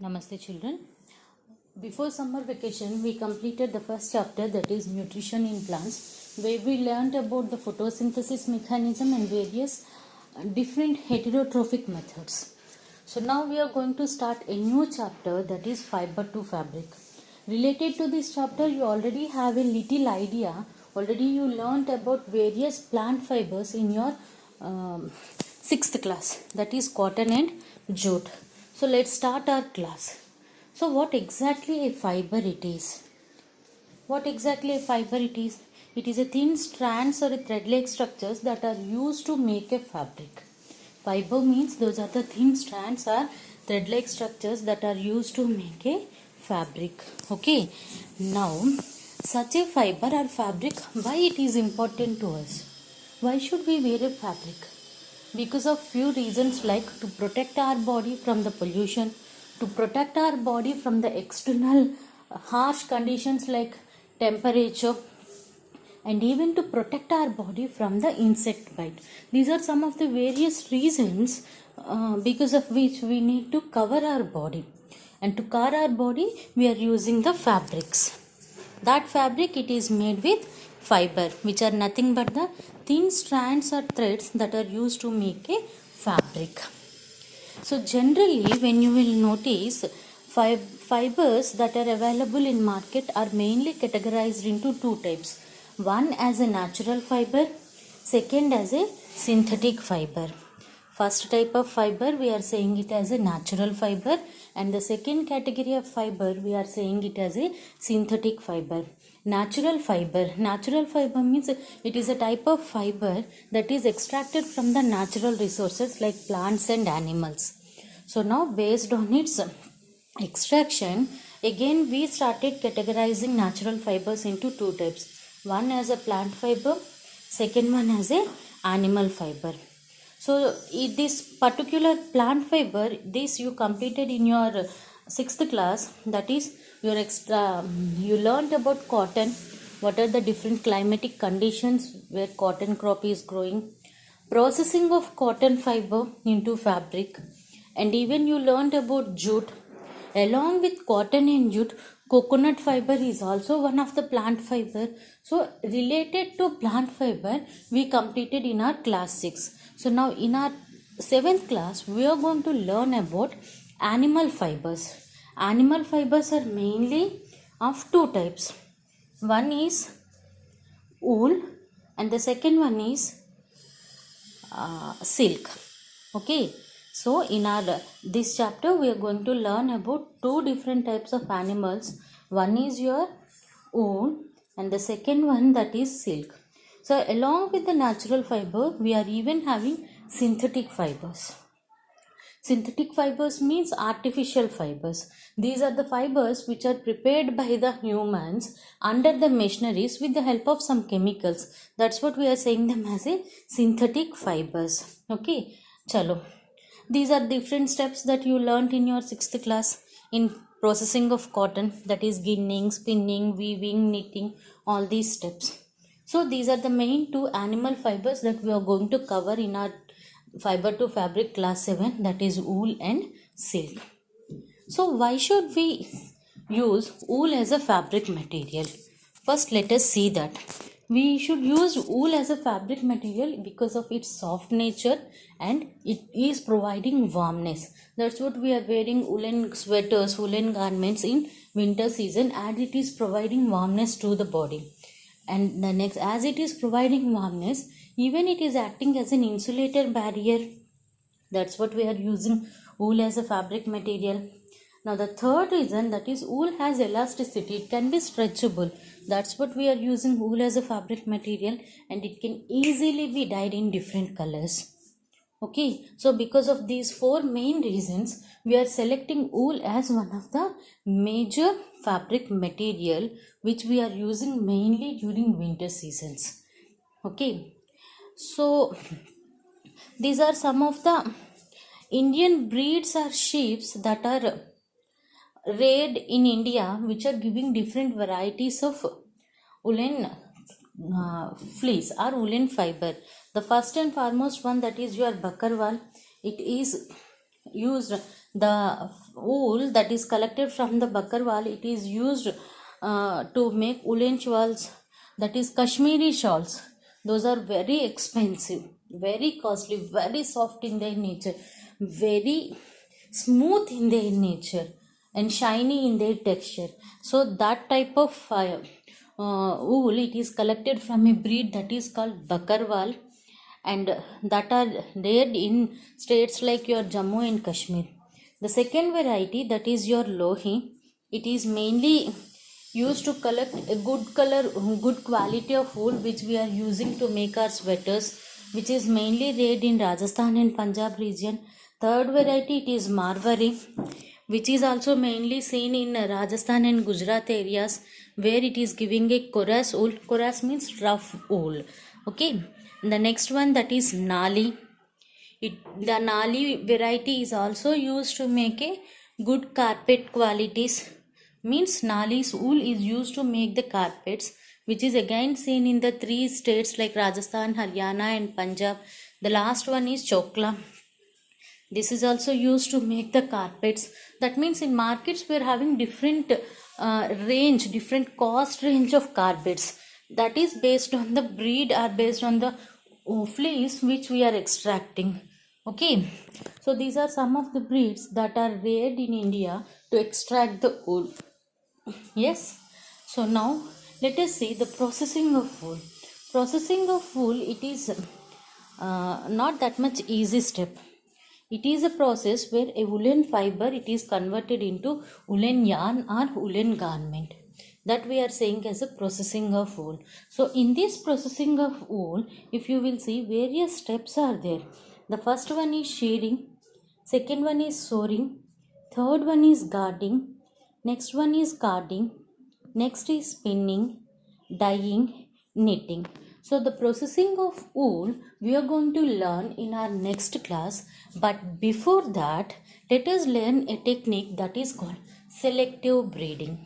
Namaste children. Before summer vacation, we completed the first chapter, that is nutrition in plants, where we learned about the photosynthesis mechanism and various different heterotrophic methods. So now we are going to start a new chapter, that is fiber to fabric. Related to this chapter, you already have a little idea. Already you learned about various plant fibers in your 6th class, that is cotton and jute. So let's start our class. So what exactly a fiber it is? What exactly a fiber it is? It is a thin strands or a thread-like structures that are used to make a fabric. Fiber means those are the thin strands or thread-like structures that are used to make a fabric. Okay. Now, such a fiber or fabric, why it is important to us? Why should we wear a fabric? Because of few reasons, like to protect our body from the pollution, to protect our body from the external harsh conditions like temperature, and even to protect our body from the insect bite. These are some of the various reasons because of which we need to cover our body. And to cover our body, we are using the fabrics. That fabric, it is made with fiber, which are nothing but the thin strands or threads that are used to make a fabric. So generally, when you will notice, fibers that are available in market are mainly categorized into two types. One as a natural fiber, second as a synthetic fiber. First type of fiber, we are saying it as a natural fiber, and the second category of fiber, we are saying it as a synthetic fiber. Natural fiber means it is a type of fiber that is extracted from the natural resources like plants and animals. So now, based on its extraction, again we started categorizing natural fibers into two types. One as a plant fiber, second one as a animal fiber. So this particular plant fiber, this you completed in your 6th class, that is your you learned about cotton, what are the different climatic conditions where cotton crop is growing, processing of cotton fiber into fabric, and even you learned about jute. Along with cotton and jute, coconut fiber is also one of the plant fiber. So related to plant fiber, we completed in our class 6. So now in our 7th class, we are going to learn about animal fibers. Animal fibers are mainly of two types. One is wool and the second one is silk. Okay. So in our this chapter, we are going to learn about two different types of animals. One is your wool and the second one, that is silk. So along with the natural fiber, we are even having synthetic fibers. Synthetic fibers means artificial fibers. These are the fibers which are prepared by the humans under the machineries with the help of some chemicals. That's what we are saying them as a synthetic fibers. Okay, chalo. These are different steps that you learnt in your 6th class in processing of cotton, that is ginning, spinning, weaving, knitting, all these steps. So these are the main two animal fibers that we are going to cover in our fiber to fabric class 7, that is wool and silk. So why should we use wool as a fabric material? First let us see that. We should use wool as a fabric material because of its soft nature and it is providing warmness. That's what we are wearing woolen sweaters, woolen garments in winter season, and it is providing warmness to the body. And the next, as it is providing warmness, even it is acting as an insulator barrier. That's what we are using wool as a fabric material. Now the third reason, that is wool has elasticity, it can be stretchable. That's what we are using wool as a fabric material, and it can easily be dyed in different colors. Okay, so because of these four main reasons, we are selecting wool as one of the major fabric material which we are using mainly during winter seasons. Okay, so these are some of the Indian breeds or sheep that are reared in India, which are giving different varieties of woolen fleece or woolen fiber. The first and foremost one, that is your Bakarwal. It is used the wool that is collected from the Bakarwal. It is used to make woolen shawls, that is Kashmiri shawls. Those are very expensive, very costly, very soft in their nature, very smooth in their nature, and shiny in their texture. So that type of wool, it is collected from a breed that is called Bakarwal, and that are there in states like your Jammu and Kashmir. The second variety, that is your Lohi, it is mainly used to collect a good quality of wool which we are using to make our sweaters, which is mainly reared in Rajasthan and Punjab region. Third variety, it is Marwari, which is also mainly seen in Rajasthan and Gujarat areas, where it is giving a koras wool. Koras means rough wool. Okay. The next one, that is Nali. The Nali variety is also used to make a good carpet qualities. Means Nali's wool is used to make the carpets, which is again seen in the three states like Rajasthan, Haryana and Punjab. The last one is Chokla. This is also used to make the carpets. That means in markets we are having different different cost range of carpets. That is based on the breed or based on the fleece which we are extracting. Okay, so these are some of the breeds that are reared in India to extract the wool. Yes, so now let us see the processing of wool. Processing of wool, it is not that much easy step. It is a process where a woolen fiber, it is converted into woolen yarn or woolen garment. That we are saying as a processing of wool. So in this processing of wool, if you will see, various steps are there. The first one is shearing, second one is sewing, third one is guarding, next one is carding, next is spinning, dyeing, knitting. So the processing of wool we are going to learn in our next class, but before that let us learn a technique that is called selective breeding.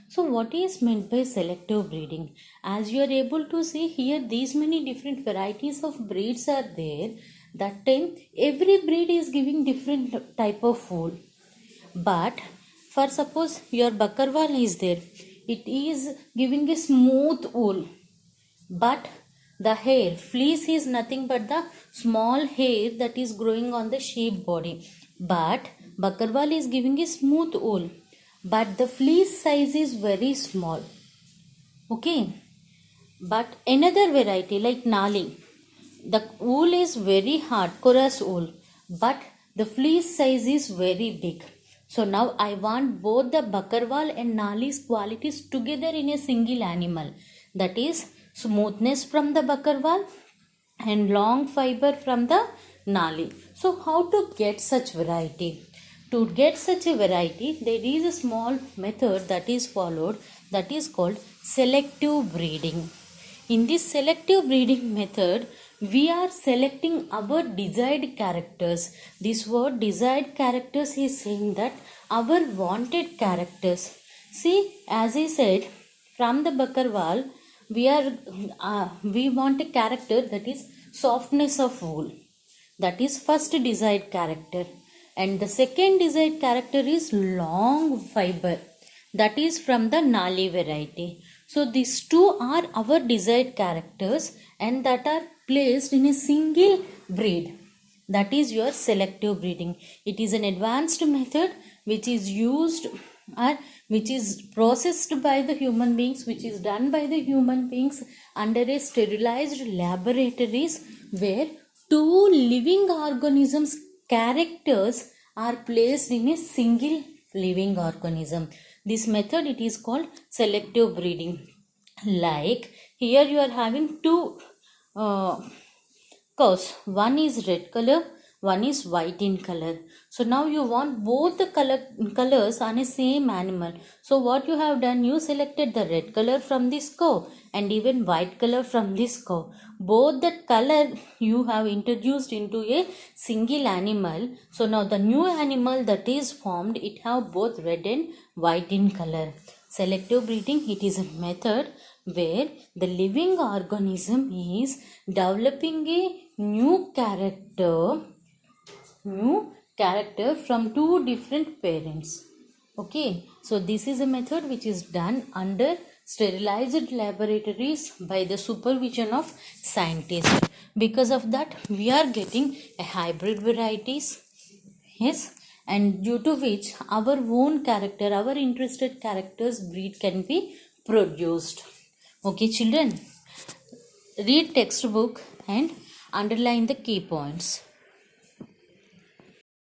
So what is meant by selective breeding? As you are able to see here, these many different varieties of breeds are there. That time every breed is giving different type of wool. But for suppose your Bakarwal is there, it is giving a smooth wool, but the hair fleece is nothing but the small hair that is growing on the sheep body. But Bakarwal is giving a smooth wool, but the fleece size is very small. Okay, but another variety like Nali, the wool is very hard, coarse wool, but the fleece size is very big. So now I want both the Bakarwal and Nali's qualities together in a single animal. That is smoothness from the Bakarwal and long fiber from the Nali. So how to get such variety? To get such a variety, there is a small method that is followed, that is called selective breeding. In this selective breeding method, we are selecting our desired characters. This word desired characters is saying that our wanted characters. See, as I said, from the Bakarwal, we want a character that is softness of wool. That is first desired character. And the second desired character is long fiber. That is from the Nali variety. So these two are our desired characters and that are placed in a single breed. That is your selective breeding. It is an advanced method which is used or which is processed by the human beings, which is done by the human beings under a sterilized laboratories where two living organisms characters are placed in a single living organism. This method, it is called selective breeding. Like here you are having two cows. One is red color, one is white in color. So now you want both the colors on a same animal. So what you have done, you selected the red color from this cow and even white color from this cow. Both that color you have introduced into a single animal. So now the new animal that is formed, it have both red and white in color. Selective breeding, it is a method where the living organism is developing a new character character from two different parents. Okay, so this is a method which is done under sterilized laboratories by the supervision of scientists. Because of that, we are getting a hybrid varieties. Yes, and due to which our own character, our interested characters breed can be produced. Okay, children, read textbook and underline the key points.